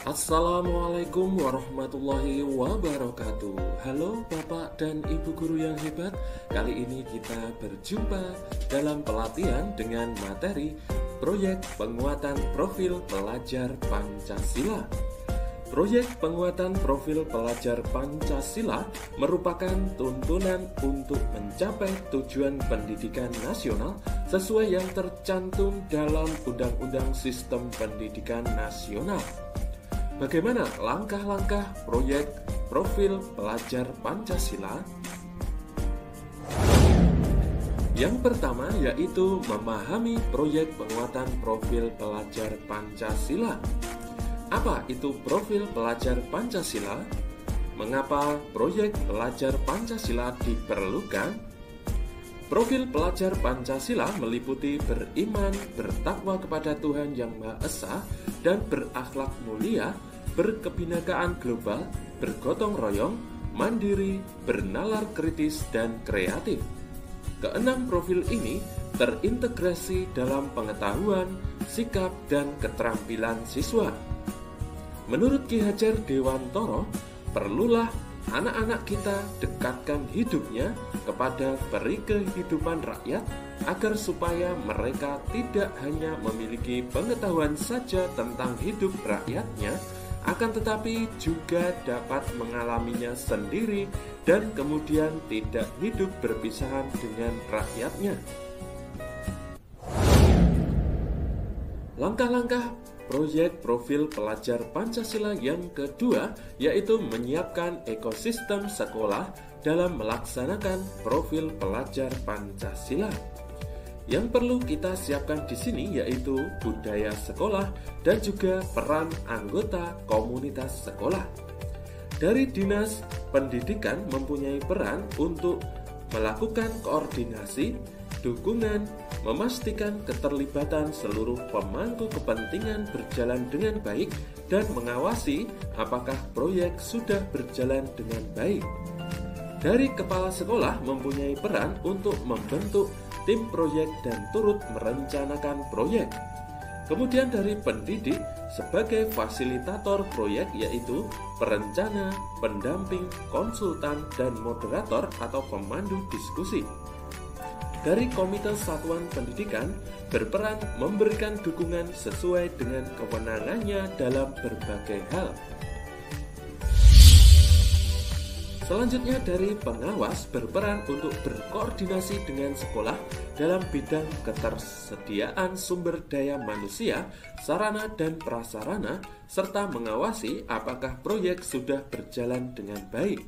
Assalamualaikum warahmatullahi wabarakatuh. Halo Bapak dan Ibu guru yang hebat. Kali ini kita berjumpa dalam pelatihan dengan materi Proyek Penguatan Profil Pelajar Pancasila. Proyek penguatan profil pelajar Pancasila merupakan tuntunan untuk mencapai tujuan pendidikan nasional sesuai yang tercantum dalam Undang-Undang Sistem Pendidikan Nasional. Bagaimana langkah-langkah proyek profil pelajar Pancasila? Yang pertama yaitu memahami proyek penguatan profil pelajar Pancasila. Apa itu profil pelajar Pancasila? Mengapa proyek pelajar Pancasila diperlukan? Profil pelajar Pancasila meliputi beriman, bertakwa kepada Tuhan Yang Maha Esa, dan berakhlak mulia, berkebinakaan global, bergotong royong, mandiri, bernalar kritis, dan kreatif. Keenam profil ini terintegrasi dalam pengetahuan, sikap, dan keterampilan siswa. Menurut Ki Hajar Dewantoro, perlulah anak-anak kita dekatkan hidupnya kepada peri kehidupan rakyat agar supaya mereka tidak hanya memiliki pengetahuan saja tentang hidup rakyatnya, akan tetapi juga dapat mengalaminya sendiri dan kemudian tidak hidup berpisahan dengan rakyatnya. Langkah-langkah proyek profil pelajar Pancasila yang kedua yaitu menyiapkan ekosistem sekolah dalam melaksanakan profil pelajar Pancasila. Yang perlu kita siapkan di sini yaitu budaya sekolah dan juga peran anggota komunitas sekolah. Dari Dinas Pendidikan mempunyai peran untuk melakukan koordinasi, dukungan, memastikan keterlibatan seluruh pemangku kepentingan berjalan dengan baik, dan mengawasi apakah proyek sudah berjalan dengan baik. Dari kepala sekolah mempunyai peran untuk membentuk tim proyek dan turut merencanakan proyek. Kemudian dari pendidik sebagai fasilitator proyek yaitu perencana, pendamping, konsultan, dan moderator atau pemandu diskusi. Dari Komite Satuan Pendidikan berperan memberikan dukungan sesuai dengan kewenangannya dalam berbagai hal. Selanjutnya dari pengawas berperan untuk berkoordinasi dengan sekolah dalam bidang ketersediaan sumber daya manusia, sarana dan prasarana, serta mengawasi apakah proyek sudah berjalan dengan baik.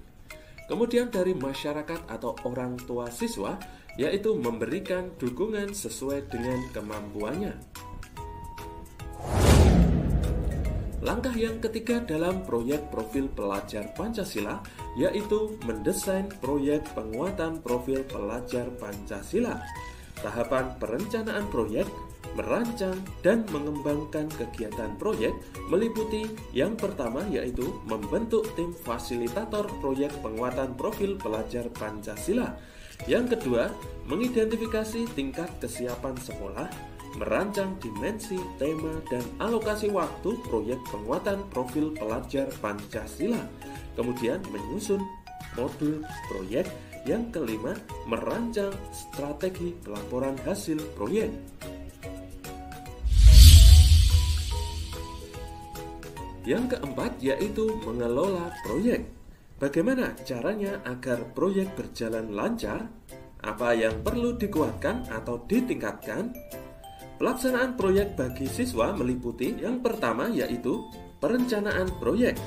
Kemudian dari masyarakat atau orang tua siswa yaitu memberikan dukungan sesuai dengan kemampuannya. Langkah yang ketiga dalam proyek profil pelajar Pancasila yaitu mendesain proyek penguatan profil pelajar Pancasila. Tahapan perencanaan proyek, merancang dan mengembangkan kegiatan proyek meliputi yang pertama yaitu membentuk tim fasilitator proyek penguatan profil pelajar Pancasila. Yang kedua, mengidentifikasi tingkat kesiapan sekolah, merancang dimensi, tema, dan alokasi waktu proyek penguatan profil pelajar Pancasila. Kemudian menyusun modul proyek. Yang kelima, merancang strategi pelaporan hasil proyek. Yang keempat yaitu mengelola proyek. Bagaimana caranya agar proyek berjalan lancar? Apa yang perlu dikuatkan atau ditingkatkan? Pelaksanaan proyek bagi siswa meliputi yang pertama yaitu perencanaan proyek.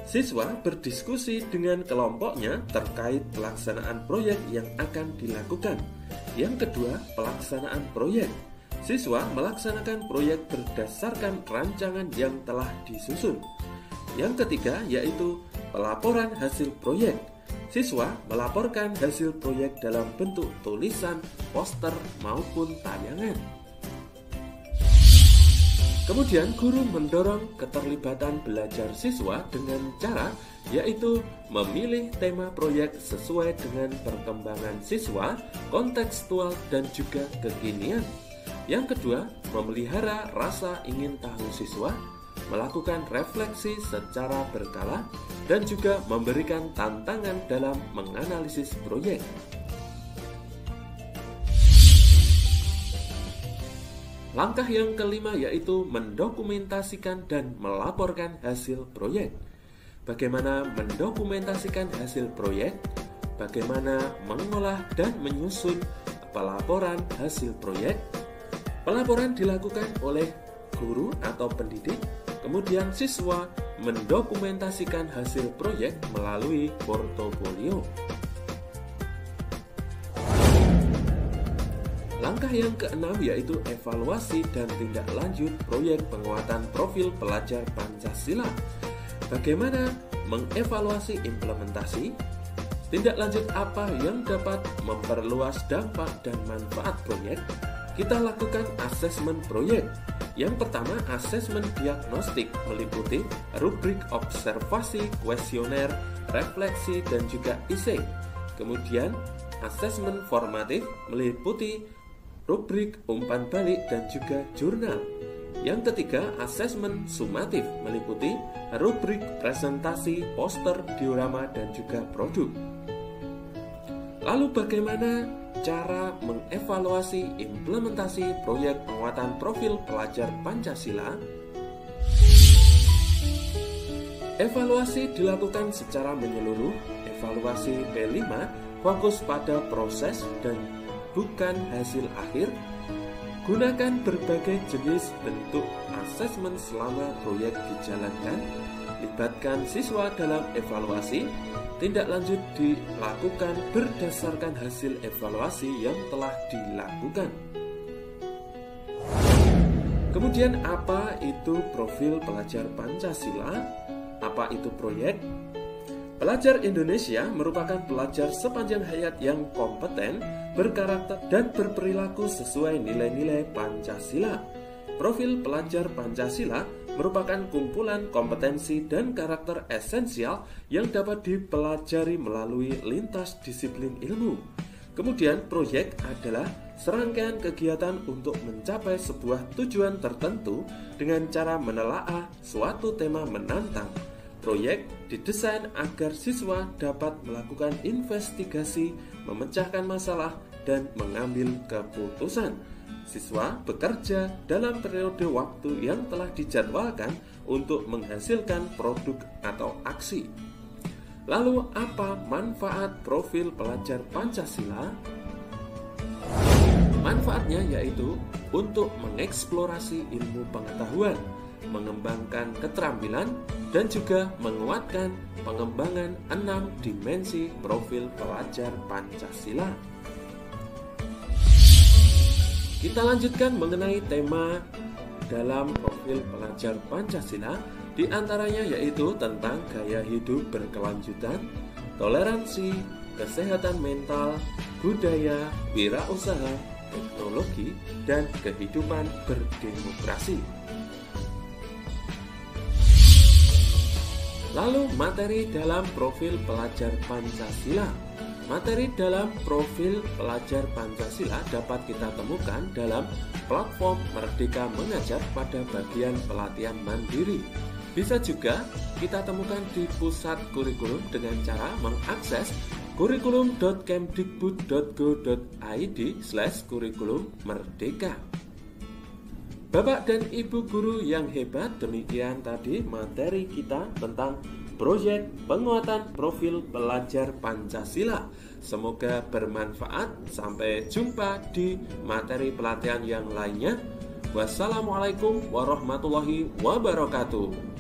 Siswa berdiskusi dengan kelompoknya terkait pelaksanaan proyek yang akan dilakukan. Yang kedua, pelaksanaan proyek. Siswa melaksanakan proyek berdasarkan rancangan yang telah disusun. Yang ketiga yaitu pelaporan hasil proyek. Siswa melaporkan hasil proyek dalam bentuk tulisan, poster, maupun tayangan. Kemudian guru mendorong keterlibatan belajar siswa dengan cara yaitu memilih tema proyek sesuai dengan perkembangan siswa, kontekstual, dan juga kekinian. Yang kedua, memelihara rasa ingin tahu siswa. melakukan refleksi secara berkala, dan juga memberikan tantangan dalam menganalisis proyek. Langkah yang kelima yaitu mendokumentasikan dan melaporkan hasil proyek. Bagaimana mendokumentasikan hasil proyek? Bagaimana mengolah dan menyusun pelaporan hasil proyek? Pelaporan dilakukan oleh guru atau pendidik, kemudian siswa mendokumentasikan hasil proyek melalui portofolio. Langkah yang keenam yaitu evaluasi dan tindak lanjut proyek penguatan profil pelajar Pancasila. Bagaimana mengevaluasi implementasi? Tindak lanjut apa yang dapat memperluas dampak dan manfaat proyek? Kita lakukan asesmen proyek. Yang pertama, asesmen diagnostik meliputi rubrik observasi, kuesioner, refleksi, dan juga essay. Kemudian, asesmen formatif meliputi rubrik umpan balik dan juga jurnal. Yang ketiga, asesmen sumatif meliputi rubrik presentasi, poster, diorama, dan juga produk. Lalu bagaimana cara mengevaluasi implementasi proyek penguatan profil pelajar Pancasila? Evaluasi dilakukan secara menyeluruh. Evaluasi P5 fokus pada proses dan bukan hasil akhir. Gunakan berbagai jenis bentuk asesmen selama proyek dijalankan. Libatkan siswa dalam evaluasi. Tindak lanjut dilakukan berdasarkan hasil evaluasi yang telah dilakukan. Kemudian, apa itu profil pelajar Pancasila? Apa itu proyek? Pelajar Indonesia merupakan pelajar sepanjang hayat yang kompeten, berkarakter, dan berperilaku sesuai nilai-nilai Pancasila. Profil pelajar Pancasila merupakan kumpulan kompetensi dan karakter esensial yang dapat dipelajari melalui lintas disiplin ilmu. Kemudian, proyek adalah serangkaian kegiatan untuk mencapai sebuah tujuan tertentu dengan cara menelaah suatu tema menantang. Proyek didesain agar siswa dapat melakukan investigasi, memecahkan masalah, dan mengambil keputusan. Siswa bekerja dalam periode waktu yang telah dijadwalkan untuk menghasilkan produk atau aksi. Lalu, apa manfaat profil pelajar Pancasila? Manfaatnya yaitu untuk mengeksplorasi ilmu pengetahuan, mengembangkan keterampilan, dan juga menguatkan pengembangan 6 dimensi profil pelajar Pancasila. Kita lanjutkan mengenai tema dalam profil pelajar Pancasila, di antaranya yaitu tentang gaya hidup berkelanjutan, toleransi, kesehatan mental, budaya, wirausaha, teknologi, dan kehidupan berdemokrasi. Lalu, materi dalam profil pelajar Pancasila. Materi dalam profil pelajar Pancasila dapat kita temukan dalam platform Merdeka Mengajar pada bagian pelatihan mandiri. Bisa juga kita temukan di pusat kurikulum dengan cara mengakses kurikulum.kemdikbud.go.id/kurikulum merdeka. Bapak dan Ibu guru yang hebat, demikian tadi materi kita tentang proyek penguatan profil pelajar Pancasila. Semoga bermanfaat. Sampai jumpa di materi pelatihan yang lainnya. Wassalamualaikum warahmatullahi wabarakatuh.